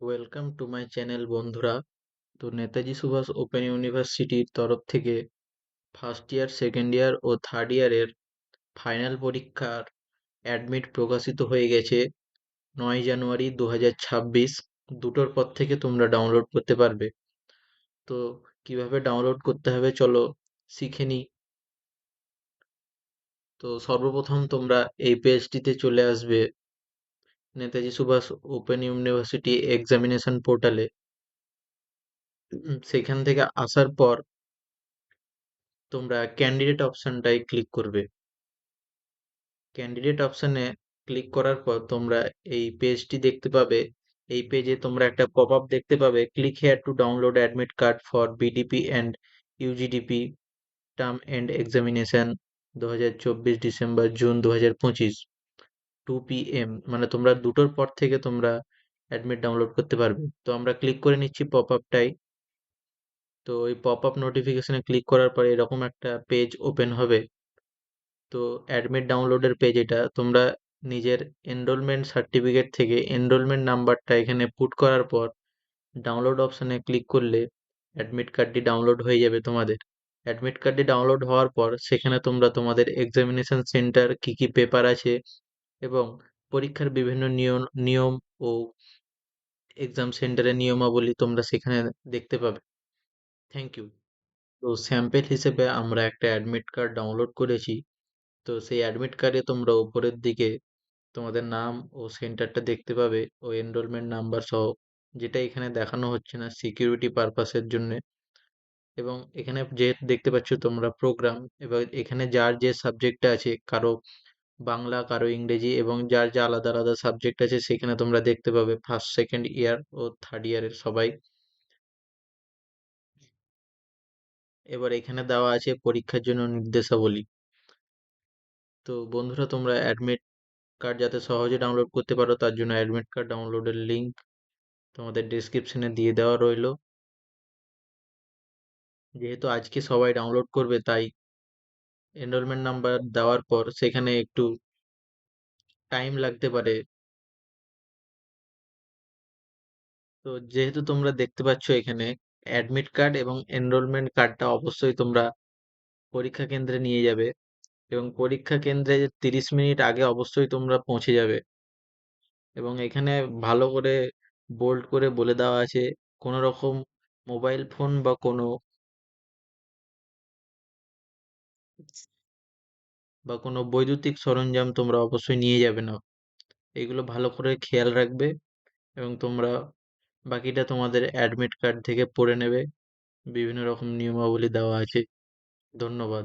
Welcome to my channel বন্ধুরা। তো Netaji Subhas open ইউনিভার্সিটির তরফ থেকে ফার্স্ট ইয়ার, সেকেন্ড ইয়ার ও থার্ড ইয়ারের ফাইনাল পরীক্ষার অ্যাডমিট প্রকাশিত হয়ে গেছে 9 জানুয়ারি 2026। দুটোর পর থেকে তোমরা ডাউনলোড করতে পারবে। তো কিভাবে ডাউনলোড করতে হবে চলো শিখে নিই। তো সর্বপ্রথম তোমরা এই পেজটিতে চলে আসবে, Netaji Subhas open university examination পোর্টালে। সেখান থেকে আসার পর তোমরা ক্যান্ডিডেট অপশনটায় ক্লিক করবে। ক্যান্ডিডেট অপশনে ক্লিক করার পর তোমরা এই পেজটি দেখতে পাবে। এই পেজে তোমরা একটা পপ আপ দেখতে পাবে, click here to download admit card for BDP and UGDP term and examination 2024 December June 2025 2 PM, মানে তোমরা দুটোর পর থেকে তোমরা অ্যাডমিট ডাউনলোড করতে পারবে। তো আমরা ক্লিক করে নিচ্ছি পপ আপটাই। তো ওই পপ আপ নোটিফিকেশনে ক্লিক করার পরে এরকম একটা পেজ ওপেন হবে। তো অ্যাডমিট ডাউনলোডের পেজ এটা। তোমরা নিজের এনরোলমেন্ট সার্টিফিকেট থেকে এনরোলমেন্ট নাম্বারটা এখানে পুট করার পর ডাউনলোড অপশনে ক্লিক করলে অ্যাডমিট কার্ডটি ডাউনলোড হয়ে যাবে তোমাদের। অ্যাডমিট কার্ডটি ডাউনলোড হওয়ার পর সেখানে তোমরা তোমাদের এক্সামিনেশন সেন্টার, কি কি পেপার আছে এবং পরীক্ষার বিভিন্ন নিয়ম নিয়ম ও এক্সাম সেন্টারের নিয়মাবলী তোমরা সেখানে দেখতে পাবে। Thank you. তো স্যাম্পল হিসেবে আমরা একটা অ্যাডমিট কার্ড ডাউনলোড করেছি। তো সেই অ্যাডমিট কার্ডে তোমরা উপরের দিকে তোমাদের নাম ও সেন্টারটা দেখতে পাবে ও এনরোলমেন্ট নাম্বার সহ, যেটা এখানে দেখানো হচ্ছে না সিকিউরিটি পারপাসের জন্য। এবং এখানে যে দেখতে পাচ্ছ তোমরা প্রোগ্রাম, এবার এখানে যার যে সাবজেক্টটা আছে, কারো বাংলা, কারো ইংরেজি, এবং যার যা আলাদা আলাদা সাবজেক্ট আছে সেখানে তোমরা দেখতে পাবে ফার্স্ট, সেকেন্ড ইয়ার ও থার্ড ইয়ারের সবাই। এবার এখানে দেওয়া আছে পরীক্ষার জন্য নির্দেশাবলী। তো বন্ধুরা, তোমরা অ্যাডমিট কার্ড যাতে সহজে ডাউনলোড করতে পারো তার জন্য অ্যাডমিট কার্ড ডাউনলোডের লিঙ্ক তোমাদের ডেসক্রিপশনে দিয়ে দেওয়া রইলো। যেহেতু আজকে সবাই ডাউনলোড করবে তাই এনরোলমেন্ট নাম্বার দেওয়ার পর সেখানে একটু টাইম লাগতে পারে। তো যেহেতু তোমরা দেখতে পাচ্ছ এখানে অ্যাডমিট কার্ড এবং এনরোলমেন্ট কার্ডটা অবশ্যই তোমরা পরীক্ষা কেন্দ্রে নিয়ে যাবে এবং পরীক্ষা কেন্দ্রে 30 মিনিট আগে অবশ্যই তোমরা পৌঁছে যাবে। এবং এখানে ভালো করে বোল্ড করে বলে দেওয়া আছে, কোনো রকম মোবাইল ফোন বা কোনো বৈদ্যুতিক সরঞ্জাম তোমরা অবশ্যই নিয়ে যাবে না। এগুলো ভালো করে খেয়াল রাখবে এবং তোমরা বাকিটা তোমাদের অ্যাডমিট কার্ড থেকে পড়ে নেবে। বিভিন্ন রকম নিয়মাবলী দেওয়া আছে। ধন্যবাদ।